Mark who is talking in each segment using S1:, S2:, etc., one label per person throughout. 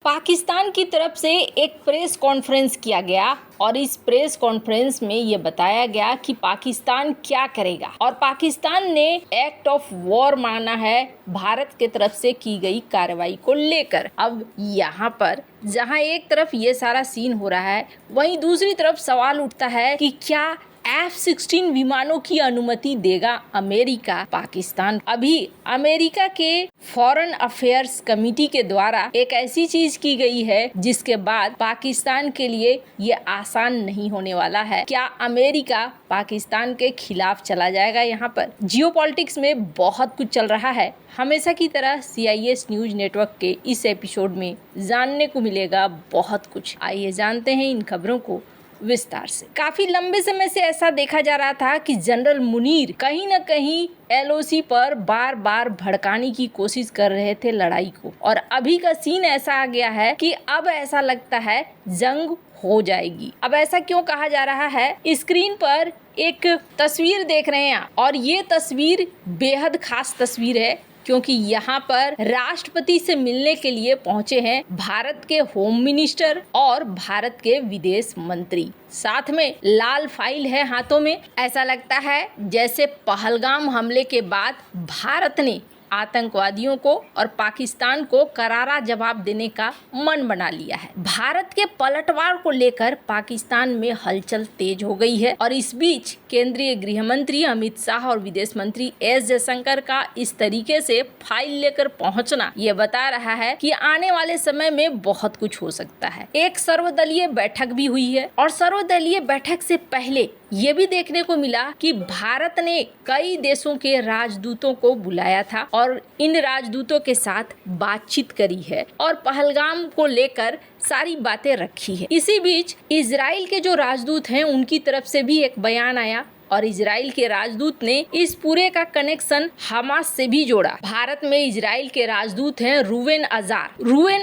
S1: पाकिस्तान की तरफ से एक प्रेस कॉन्फ्रेंस किया गया और इस प्रेस कॉन्फ्रेंस में ये बताया गया कि पाकिस्तान क्या करेगा और पाकिस्तान ने एक्ट ऑफ वॉर माना है भारत के तरफ से की गई कार्रवाई को लेकर। अब यहाँ पर जहाँ एक तरफ ये सारा सीन हो रहा है, वहीं दूसरी तरफ सवाल उठता है कि क्या F-16 विमानों की अनुमति देगा अमेरिका पाकिस्तान। अभी अमेरिका के फॉरेन अफेयर्स कमेटी के द्वारा एक ऐसी चीज की गई है जिसके बाद पाकिस्तान के लिए ये आसान नहीं होने वाला है। क्या अमेरिका पाकिस्तान के खिलाफ चला जाएगा? यहाँ पर जियोपॉलिटिक्स में बहुत कुछ चल रहा है। हमेशा की तरह CIS न्यूज नेटवर्क के इस एपिसोड में जानने को मिलेगा बहुत कुछ। आइए जानते हैं इन खबरों को विस्तार से। काफी लंबे समय से ऐसा देखा जा रहा था कि जनरल मुनीर कहीं न कहीं LOC पर बार बार भड़काने की कोशिश कर रहे थे लड़ाई को, और अभी का सीन ऐसा आ गया है कि अब ऐसा लगता है जंग हो जाएगी। अब ऐसा क्यों कहा जा रहा है? स्क्रीन पर एक तस्वीर देख रहे हैं और ये तस्वीर बेहद खास तस्वीर है क्योंकि यहाँ पर राष्ट्रपति से मिलने के लिए पहुंचे हैं भारत के होम मिनिस्टर और भारत के विदेश मंत्री। साथ में लाल फाइल है हाथों में। ऐसा लगता है जैसे पहलगाम हमले के बाद भारत ने आतंकवादियों को और पाकिस्तान को करारा जवाब देने का मन बना लिया है। भारत के पलटवार को लेकर पाकिस्तान में हलचल तेज हो गई है और इस बीच केंद्रीय गृह मंत्री अमित शाह और विदेश मंत्री S जयशंकर का इस तरीके से फाइल लेकर पहुंचना ये बता रहा है कि आने वाले समय में बहुत कुछ हो सकता है। एक सर्वदलीय बैठक भी हुई है और सर्वदलीय बैठक से पहले ये भी देखने को मिला कि भारत ने कई देशों के राजदूतों को बुलाया था और इन राजदूतों के साथ बातचीत करी है और पहलगाम को लेकर सारी बातें रखी है। इसी बीच इजराइल के जो राजदूत हैं उनकी तरफ से भी एक बयान आया और इजराइल के राजदूत ने इस पूरे का कनेक्शन हमास से भी जोड़ा। भारत में इजराइल के राजदूत हैं रूवेन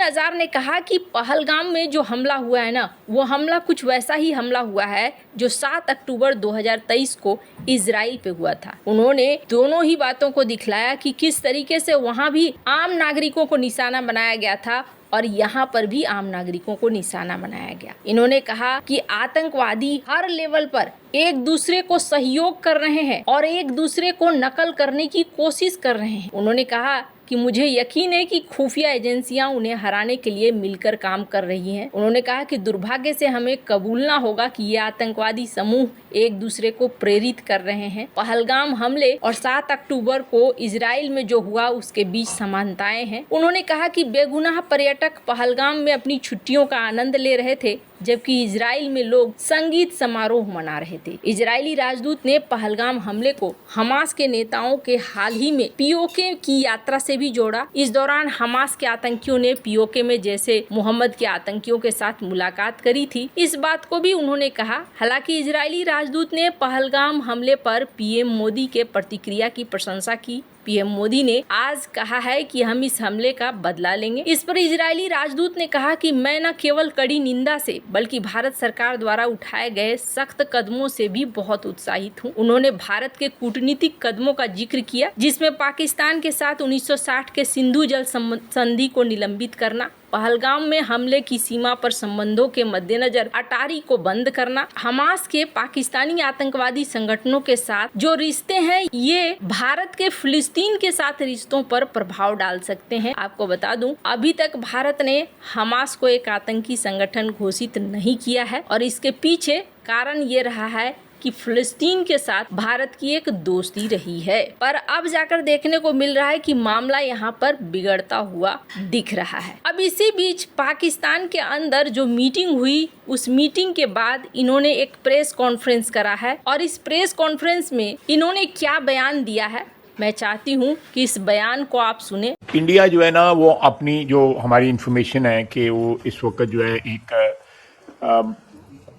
S1: अजार ने कहा कि पहलगाम में जो हमला हुआ है ना, वो हमला कुछ वैसा ही हमला हुआ है जो 7 अक्टूबर 2023 को इजराइल पे हुआ था। उन्होंने दोनों ही बातों को दिखलाया कि किस तरीके से वहाँ भी आम नागरिकों को निशाना बनाया गया था और यहाँ पर भी आम नागरिकों को निशाना बनाया गया। इन्होंने कहा कि आतंकवादी हर लेवल पर एक दूसरे को सहयोग कर रहे हैं और एक दूसरे को नकल करने की कोशिश कर रहे हैं। उन्होंने कहा कि मुझे यकीन है कि खुफिया एजेंसियां उन्हें हराने के लिए मिलकर काम कर रही हैं। उन्होंने कहा कि दुर्भाग्य से हमें कबूलना होगा कि ये आतंकवादी समूह एक दूसरे को प्रेरित कर रहे हैं। पहलगाम हमले और 7 अक्टूबर को इजराइल में जो हुआ उसके बीच समानताएं हैं। उन्होंने कहा कि बेगुनाह पर्यटक पहलगाम में अपनी छुट्टियों का आनंद ले रहे थे जबकि इजराइल में लोग संगीत समारोह मना रहे थे। इजरायली राजदूत ने पहलगाम हमले को हमास के नेताओं के हाल ही में POK की यात्रा से भी जोड़ा। इस दौरान हमास के आतंकियों ने POK में जैसे मोहम्मद के आतंकियों के साथ मुलाकात करी थी, इस बात को भी उन्होंने कहा। हालांकि इजरायली राजदूत ने पहलगाम हमले पर PM मोदी के प्रतिक्रिया की प्रशंसा की। PM मोदी ने आज कहा है कि हम इस हमले का बदला लेंगे। इस पर इजरायली राजदूत ने कहा कि मैं न केवल कड़ी निंदा से बल्कि भारत सरकार द्वारा उठाए गए सख्त कदमों से भी बहुत उत्साहित हूँ। उन्होंने भारत के कूटनीतिक कदमों का जिक्र किया जिसमें पाकिस्तान के साथ 1960 के सिंधु जल संधि को निलंबित करना, पहलगाम में हमले की सीमा पर संबंधों के मद्देनजर अटारी को बंद करना, हमास के पाकिस्तानी आतंकवादी संगठनों के साथ जो रिश्ते हैं ये भारत के फिलिस्तीन के साथ रिश्तों पर प्रभाव डाल सकते हैं। आपको बता दूं, अभी तक भारत ने हमास को एक आतंकी संगठन घोषित नहीं किया है और इसके पीछे कारण ये रहा है कि फिलिस्तीन के साथ भारत की एक दोस्ती रही है। पर अब जाकर देखने को मिल रहा है कि मामला यहाँ पर बिगड़ता हुआ दिख रहा है। अब इसी बीच पाकिस्तान के अंदर जो मीटिंग हुई उस मीटिंग के बाद इन्होंने एक प्रेस कॉन्फ्रेंस करा है और इस प्रेस कॉन्फ्रेंस में इन्होंने क्या बयान दिया है मैं चाहती हूँ कि इस बयान को आप सुने।
S2: इंडिया जो है ना, वो अपनी जो हमारी इंफॉर्मेशन है कि वो इस वक्त जो है एक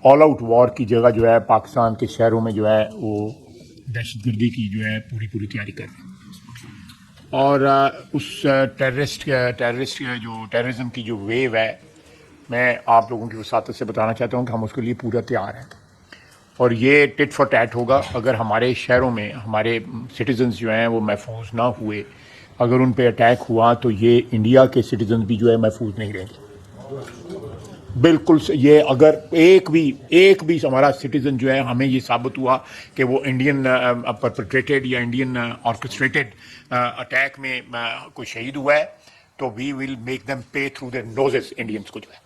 S2: ऑल आउट वॉर की जगह जो है पाकिस्तान के शहरों में जो है वो दहशतगर्दी की जो है पूरी तैयारी कर रहे हैं और उस टेररिज्म की जो वेव है, मैं आप लोगों की वसात से बताना चाहता हूँ कि हम उसके लिए पूरा तैयार हैं और ये टिट फॉर टैट होगा। अगर हमारे शहरों में हमारे सिटीजन्स जो हैं वो महफूज ना हुए, अगर उन पे अटैक हुआ तो ये इंडिया के सिटीजन्स भी जो है महफूज नहीं रहेंगे। बिल्कुल ये अगर एक भी हमारा सिटीजन जो है हमें ये साबित हुआ कि वो इंडियन परपेट्रेटेड या इंडियन ऑर्केस्ट्रेटेड अटैक में कोई शहीद हुआ है तो वी विल मेक देम पे थ्रू देयर नोजेस इंडियंस को जो है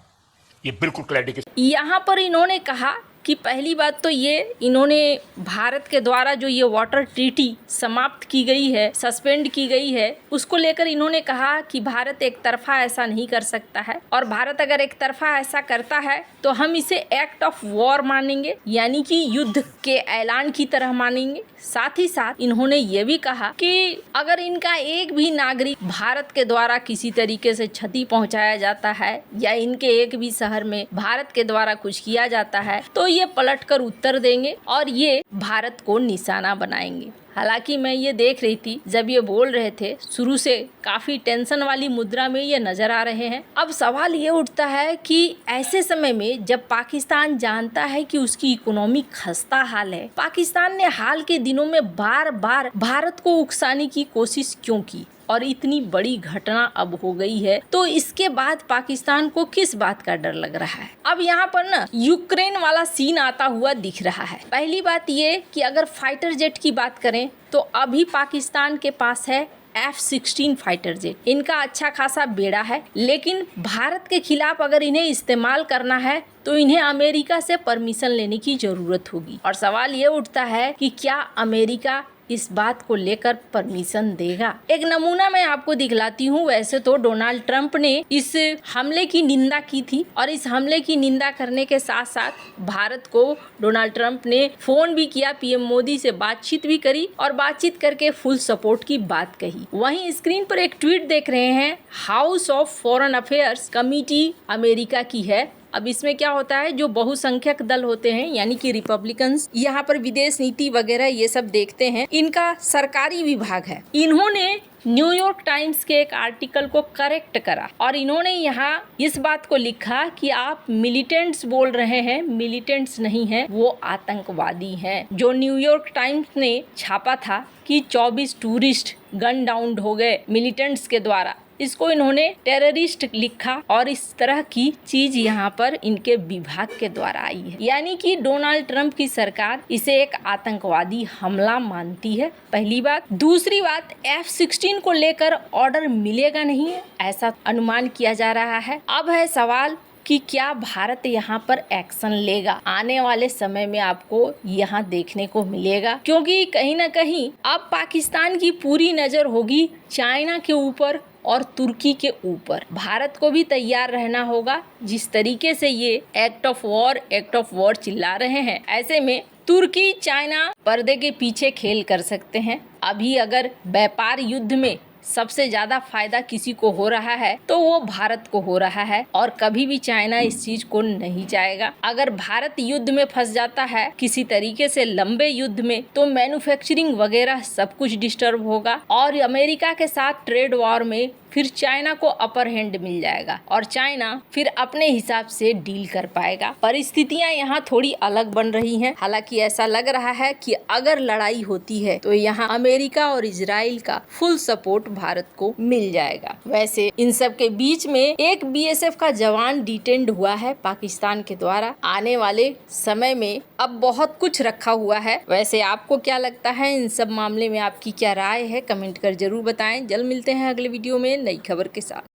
S2: ये बिल्कुल क्लैरिटी के
S1: यहाँ पर इन्होंने कहा कि पहली बात तो ये इन्होंने भारत के द्वारा जो ये वाटर ट्रीटी समाप्त की गई है, सस्पेंड की गई है, उसको लेकर इन्होंने कहा कि भारत एक तरफा ऐसा नहीं कर सकता है और भारत अगर एक तरफा ऐसा करता है तो हम इसे एक्ट ऑफ वॉर मानेंगे, यानी कि युद्ध के ऐलान की तरह मानेंगे। साथ ही साथ इन्होंने ये भी कहा कि अगर इनका एक भी नागरिक भारत के द्वारा किसी तरीके से क्षति पहुंचाया जाता है या इनके एक भी शहर में भारत के द्वारा कुछ किया जाता है तो ये पलटकर उत्तर देंगे और ये भारत को निशाना बनाएंगे। हालांकि मैं ये देख रही थी जब ये बोल रहे थे शुरू से काफी टेंशन वाली मुद्रा में ये नजर आ रहे हैं। अब सवाल ये उठता है कि ऐसे समय में जब पाकिस्तान जानता है कि उसकी इकोनॉमी खस्ता हाल है, पाकिस्तान ने हाल के दिनों में बार बार भारत को उकसाने की कोशिश क्यों की और इतनी बड़ी घटना अब हो गई है तो इसके बाद पाकिस्तान को किस बात का डर लग रहा है। अब यहाँ पर ना यूक्रेन वाला सीन आता हुआ दिख रहा है। पहली बात ये कि अगर फाइटर जेट की बात करें तो अभी पाकिस्तान के पास है F-16 फाइटर जेट। इनका अच्छा खासा बेड़ा है, लेकिन भारत के खिलाफ अगर इन्हें इस्तेमाल करना है तो इन्हें अमेरिका से परमिशन लेने की जरूरत होगी और सवाल ये उठता है कि क्या अमेरिका इस बात को लेकर परमिशन देगा। एक नमूना मैं आपको दिखलाती हूँ। वैसे तो डोनाल्ड ट्रंप ने इस हमले की निंदा की थी और इस हमले की निंदा करने के साथ साथ भारत को डोनाल्ड ट्रंप ने फोन भी किया, पीएम मोदी से बातचीत भी करी और बातचीत करके फुल सपोर्ट की बात कही। वहीं स्क्रीन पर एक ट्वीट देख रहे हैं, house of foreign affairs committee America की है। अब इसमें क्या होता है, जो बहुसंख्यक दल होते हैं यानी कि रिपब्लिकन्स यहाँ पर विदेश नीति वगैरह ये सब देखते हैं, इनका सरकारी विभाग है। इन्होंने न्यूयॉर्क टाइम्स के एक आर्टिकल को करेक्ट करा और इन्होंने यहाँ इस बात को लिखा कि आप मिलिटेंट्स बोल रहे हैं, मिलिटेंट्स नहीं है, वो आतंकवादी हैं। जो न्यूयॉर्क टाइम्स ने छापा था कि 24 टूरिस्ट गन डाउन हो गए मिलिटेंट्स के द्वारा, इसको इन्होंने टेररिस्ट लिखा और इस तरह की चीज यहाँ पर इनके विभाग के द्वारा आई है। यानी कि डोनाल्ड ट्रंप की सरकार इसे एक आतंकवादी हमला मानती है, पहली बात। दूसरी बात, F-16 को लेकर ऑर्डर मिलेगा नहीं, ऐसा अनुमान किया जा रहा है। अब है सवाल कि क्या भारत यहाँ पर एक्शन लेगा। आने वाले समय में आपको यहाँ देखने को मिलेगा, क्योंकि कहीं ना कहीं अब पाकिस्तान की पूरी नजर होगी चाइना के ऊपर और तुर्की के ऊपर। भारत को भी तैयार रहना होगा। जिस तरीके से ये एक्ट ऑफ वॉर चिल्ला रहे हैं, ऐसे में तुर्की चाइना पर्दे के पीछे खेल कर सकते हैं। अभी अगर व्यापार युद्ध में सबसे ज्यादा फायदा किसी को हो रहा है तो वो भारत को हो रहा है और कभी भी चाइना इस चीज को नहीं चाहेगा। अगर भारत युद्ध में फंस जाता है किसी तरीके से लंबे युद्ध में तो मैन्युफैक्चरिंग वगैरह सब कुछ डिस्टर्ब होगा और अमेरिका के साथ ट्रेड वॉर में फिर चाइना को अपर हैंड मिल जाएगा और चाइना फिर अपने हिसाब से डील कर पाएगा। परिस्थितियां यहाँ थोड़ी अलग बन रही हैं। हालांकि ऐसा लग रहा है कि अगर लड़ाई होती है तो यहाँ अमेरिका और इजराइल का फुल सपोर्ट भारत को मिल जाएगा। वैसे इन सब के बीच में एक BSF का जवान डिटेंड हुआ है पाकिस्तान के द्वारा। आने वाले समय में अब बहुत कुछ रखा हुआ है। वैसे आपको क्या लगता है, इन सब मामले में आपकी क्या राय है, कमेंट कर जरूर बताएं। जल्द मिलते हैं अगले वीडियो में नई खबर के साथ।